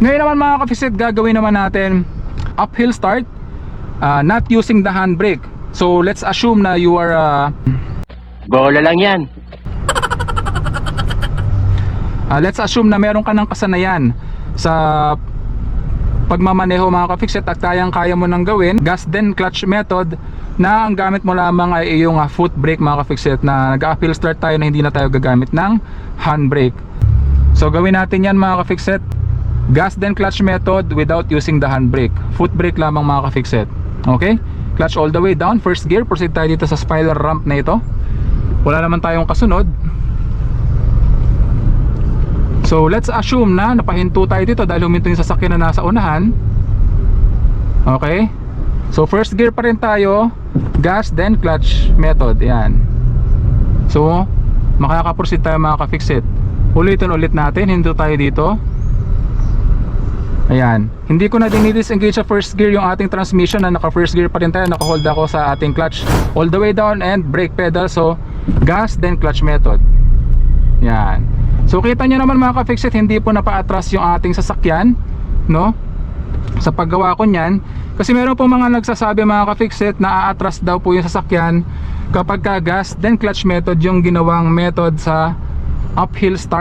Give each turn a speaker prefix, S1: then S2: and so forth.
S1: Ngayon naman mga ka-fixit, gagawin naman natin uphill start, not using the handbrake. So let's assume na you are
S2: Bola lang yan.
S1: let's assume na meron ka ng kasanayan sa pagmamaneho mga ka-fixit at kayang-kaya mo nang gawin gas then clutch method, na ang gamit mo lamang ay iyong foot brake mga ka-fixit, na nag-uphill start tayo na hindi na tayo gagamit ng handbrake. So gawin natin yan mga ka-fixit, gas then clutch method without using the handbrake, foot brake lamang mga ka-fixit. Okay, clutch all the way down, first gear, proceed tayo dito sa spiral ramp na ito. Wala naman tayong kasunod. So let's assume na napahinto tayo dito dahil huminto yung sasakyan na nasa unahan. Okay, so first gear pa rin tayo, gas then clutch method. Yan. So makaka-proceed tayo mga ka-fixit. Ulitin ulit natin, hinto tayo dito. Ayan, hindi ko na dinidisengage sa first gear yung ating transmission, na naka first gear pa rin tayo, naka hold ako sa ating clutch all the way down and brake pedal. So gas then clutch method. Yan. So kita nyo naman mga ka-fixit, hindi po napa-atras yung ating sasakyan, no, sa paggawa ko nyan. Kasi meron po mga nagsasabi mga ka-fixit na a-atras daw po yung sasakyan kapag ka gas then clutch method yung ginawang method sa uphill start.